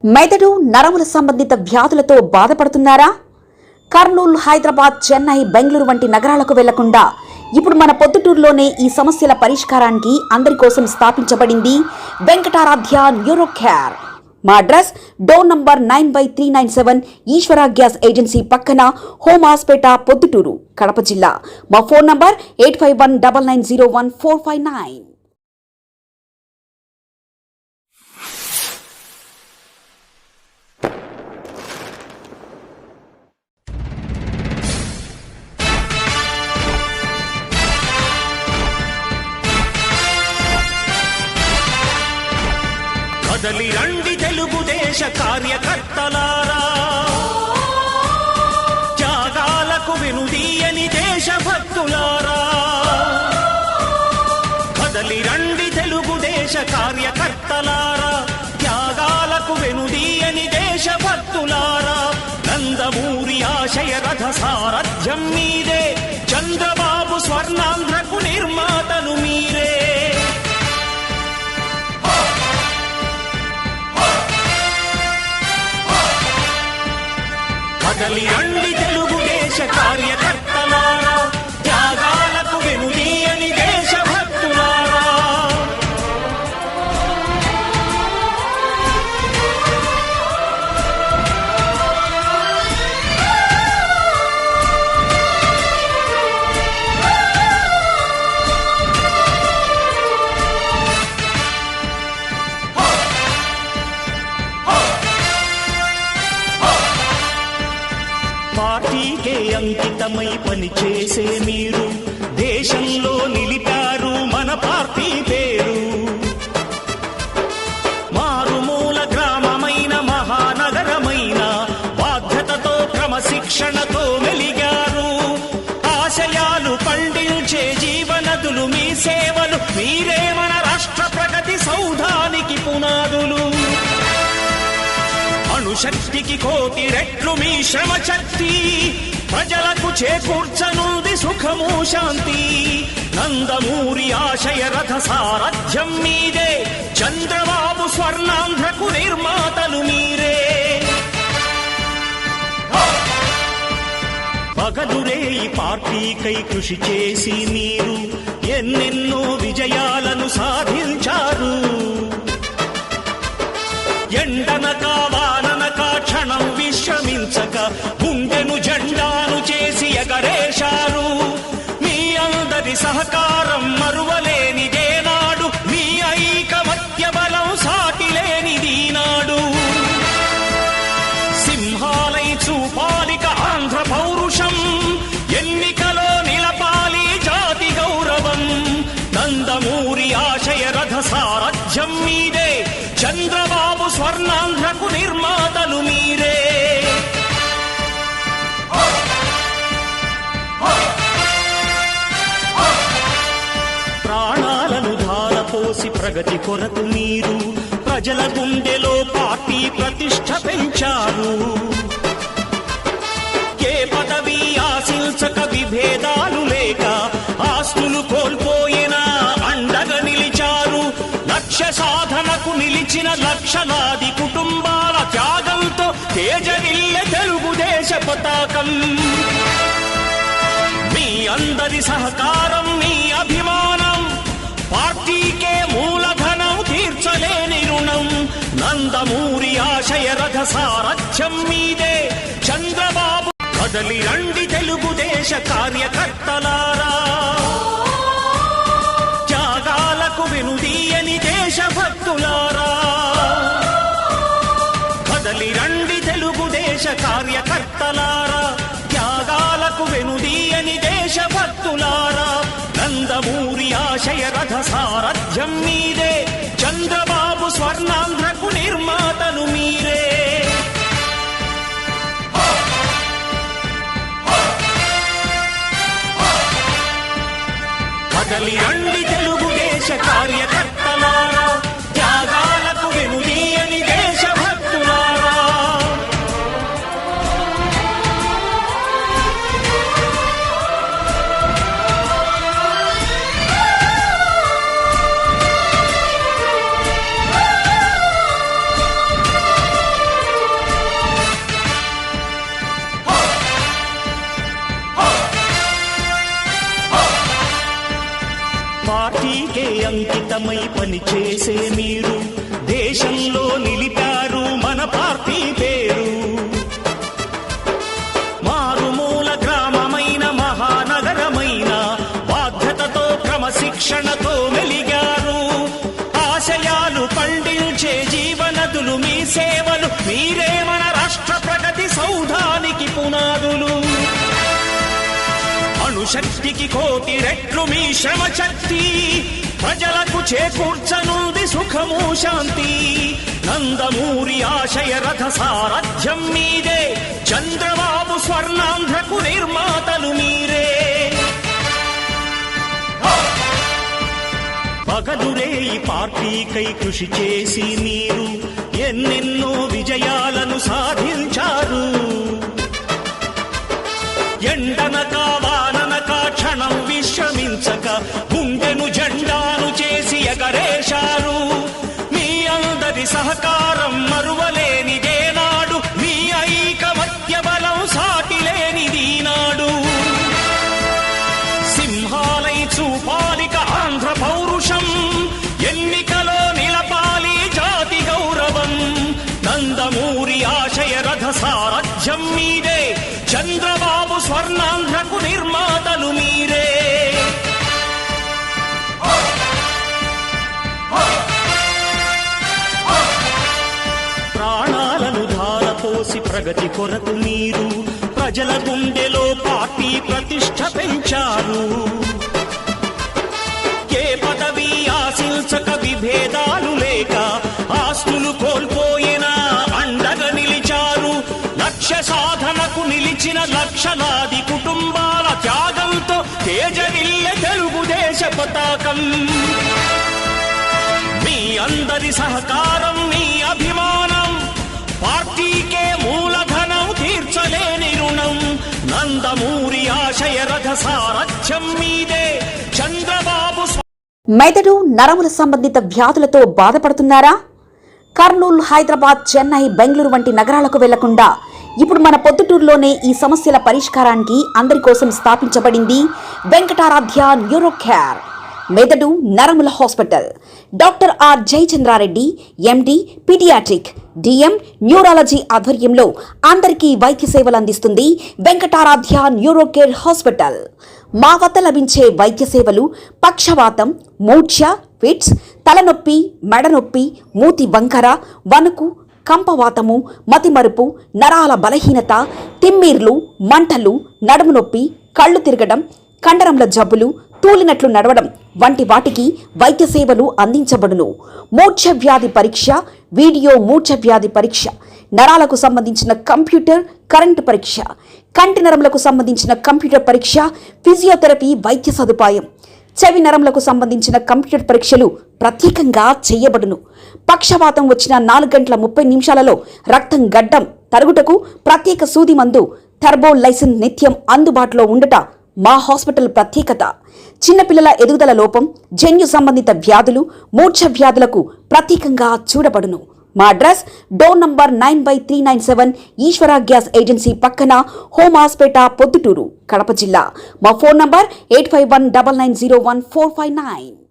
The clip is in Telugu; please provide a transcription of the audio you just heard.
మెదడు నరముల సంబంధిత వ్యాధులతో బాధపడుతున్నారా? కర్నూలు, హైదరాబాద్, చెన్నై, బెంగళూరు వంటి నగరాలకు వెళ్లకుండా ఇప్పుడు మన పొద్దుటూరులోనే ఈ సమస్యల పరిష్కారానికి అందరి కోసం స్థాపించబడింది వెంకటారాధ్య న్యూరో కేర్. మా అడ్రస్ డోర్ నంబర్ 9/397 ఈశ్వర గ్యాస్ ఏజెన్సీ పక్కన, హోమాస్పేట, పొద్దుటూరు, కడప జిల్లా. మా ఫోన్ నంబర్ 8519901459. కదలి రండి తెలుగుదేశ కార్యకర్తలారా, త్యాగాలకు వెనుదీయని దేశభక్తులారా. కదలి రండి తెలుగుదేశ కార్యకర్తలారా, త్యాగాలకు వెనుదీయని దేశభక్తులారా. నందమూరి ఆశయ రథ సారథ్యం మీదే, చంద్రబాబు స్వర్ణాంధ్రకు నిర్మాతలు మీరే. కదలి రండి తెలుగుదేశ కార్యకర్తలారా, త్యాగాలకు వెనుదీయని దేశభక్తులారా. పార్టీకే అంకితమై పనిచేసే మీరు దేశంలో నిలిపారు మన పార్టీ పేరు. మారుమూల గ్రామమైన మహానగరమైన బాధ్యతతో క్రమశిక్షణతో మెలిగారు. ఆశయాలు పండించే జీవనదులు మీ సేవలు, మీరే మన రాష్ట్ర ప్రగతి సౌధానికి పునాదులు. అణుశక్తికి కోటి రెట్లు మీ శ్రమ శక్తి, ప్రజలకు చేకూర్చనుంది సుఖము శాంతి. నందమూరి ఆశయ రథ సారథ్యం మీదే, చంద్రబాబు స్వర్ణాంధ్రకు నిర్మాతలు మీరే. పగలురే ఈ పార్టీకై కృషి చేసి మీరు ఎన్నెన్నో విజయాలను సాధించారు. ఎండనక వాననక క్షణం విశ్రమించక గుండెను జెండాను చేసి ఎగరేశారు. మీ అందరి సహకారం మరువలేనిదేనాడు, మీ ఐకమత్య బలం సాటిలేనిదీనాడు. సింహాలై చూపాలిక ఆంధ్ర పౌరుషం, ఎన్నికలో నిలపాలి జాతి గౌరవం. నందమూరి ఆశయ రథ సారథ్యం మీదే, చంద్రబాబు స్వర్ణాంధ్రకు నిర్మాతలు మీరే. ప్రాణాలను ధారపోసి ప్రగతి కొరకు మీరు ప్రజల గుండెలో పార్టీ ప్రతిష్ఠ పెంచారు. ఏ పదవి ఆశించక విభేదాలు లేక ఆస్తులు కోల్పోయినా అండగా నిలిచారు. లక్ష్య సాధనకు నిలిచిన లక్షలాది కుటుంబాల త్యాగంతో తేజరిల్లె తెలుగుదేశ పతాకం. మీ అందరి సహకారం, మీ అభిమానం పార్టీకే మూలధనం, తీర్చలేని రుణం. నందమూరి ఆశయ రథ సారథ్యం మీదే, చంద్రబాబు. కదలి రండి తెలుగుదేశ కార్యకర్తలారా, త్యాగాలకు వెనుదీయని దేశభక్తులారా. కదలి రండి తెలుగుదేశ కార్యకర్తలారా, త్యాగాలకు వెనుదీయని దేశభక్తులారా. నందమూరి ఆశయ రథ సారథ్యం మీదే, చంద్రబాబు స్వర్ణాంధ్రకు నిర్మాతలు మీరే. కదలి రండి తెలుగుదేశ కార్యకర్తలారా, త్యాగాలకు వెనుదీయని దేశభక్తులారా. అంకితమై పనిచేసే మీరు దేశంలో నిలిపారు మన పార్టీ పేరు. మారుమూల గ్రామమైన మహానగరమైన బాధ్యతతో క్రమశిక్షణతో మెలిగారు. ఆశయాలు పండించే జీవనదులు మీ సేవలు, మీరే మన రాష్ట్ర ప్రగతి సౌధానికి పునాదులు. అణుశక్తికి కోటి రెట్లు మీ శ్రమ శక్తి, ప్రజలకు చేకూర్చనుంది సుఖము శాంతి. నందమూరి ఆశయ రథ సారథ్యం మీదే, చంద్రబాబు స్వర్ణాంధ్రకు నిర్మాతలు మీరే. పగలురే ఈ పార్టీకై కృషి చేసి మీరు ఎన్నెన్నో విజయాలను సాధించారు. ఎండనక వాననక క్షణం విశ్రమించక గుండెను జెండాను చేసి ఎగరేశారు. మీ అందరి సహకారం మరువలేనిదేనాడు, మీ ఐకమత్య బలం సాటిలేనిదీనాడు. సింహాలై చూపాలిక ఆంధ్ర పౌరుషం, ఎన్నికలో నిలపాలి జాతి గౌరవం. నందమూరి ఆశయ రథ సారథ్యం మీదే, చంద్రబాబు స్వర్ణాంధ్రకు నిర్మాతలు మీరే. ప్రాణాలను ధారపోసి ప్రగతి కొరకు మీరు ప్రజల గుండెలో పార్టీ ప్రతిష్ఠ పెంచారు. ఏ పదవి ఆశించక విభేదాలు లేక ఆస్తులు కోల్పోయినా అండగా నిలిచారు. లక్ష్య సాధనకు నిలిచిన లక్షలాది కుటుంబాల త్యాగంతో తేజరిల్లె తెలుగుదేశ పతాకం. మీ అందరి సహకారం, మీ అభిమానం పార్టీకే మూలధనం, తీర్చలేని రుణం. నందమూరి ఆశయ రథ సారథ్యం మీదే, చంద్రబాబు. మెదడు నరముల సంబంధిత వ్యాధులతో బాధపడుతున్నారా? కర్నూలు, హైదరాబాద్, చెన్నై, బెంగళూరు వంటి నగరాలకు వెళ్లకుండా ఇప్పుడు మన పొద్దుటూరులోనే ఈ సమస్యల పరిష్కారానికి అందరి కోసం స్థాపించబడింది వెంకటారాధ్య న్యూరో కేర్ మెదడు నరముల hospital. Doctor R Jayachandra Reddy MD paediatric DM neurology ఆధ్వర్యంలో అందరికీ వైద్య సేవలు అందిస్తుంది వెంకటారాధ్య న్యూరో కేర్ హాస్పిటల్. మా వద్ద లభించే వైద్య సేవలు పక్షవాతం, మూర్ఛ, ఫిట్స్, తలనొప్పి, మెడనొప్పి, మూతి వంకర, వణుకు, కంపవాతము, మతిమరుపు, నరాల బలహీనత, తిమ్మిర్లు, మంటలు, నడుము నొప్పి, కళ్ళు తిరగడం, కండరంల జబ్బులు, తూలినట్లు నడవడం వంటి వాటికి వైద్య సేవలు అందించబడును. మూర్ఛ వ్యాధి పరీక్ష, వీడియో మూర్ఛ వ్యాధి పరీక్ష, నరాలకు సంబంధించిన కంప్యూటర్ కరెంటు పరీక్ష, కంటి నరములకు సంబంధించిన కంప్యూటర్ పరీక్ష, ఫిజియోథెరపీ వైద్య సదుపాయం, చెవి నరములకు సంబంధించిన కంప్యూటర్ పరీక్షలు ప్రత్యేకంగా చేయబడును. పక్షవాతం వచ్చిన 4 గంటల 30 నిమిషాలలో రక్తం గడ్డం తరుగుటకు ప్రత్యేక సూది మందు థర్బోలైసిన్ నిత్యం అందుబాటులో ఉండట మా హాస్పిటల్ ప్రత్యేకత. చిన్నపిల్లల ఎదుగుదల లోపం, జన్యు సంబంధిత వ్యాధులు, మూర్ఛ వ్యాధులకు ప్రత్యేకంగా చూడబడును. మా అడ్రస్ డోర్ నంబర్ 9/397 ఈశ్వర గ్యాస్ ఏజెన్సీ పక్కన, హోమాస్పేట, పొద్దుటూరు, కడప జిల్లా. మా ఫోన్ నంబర్ 8519901459.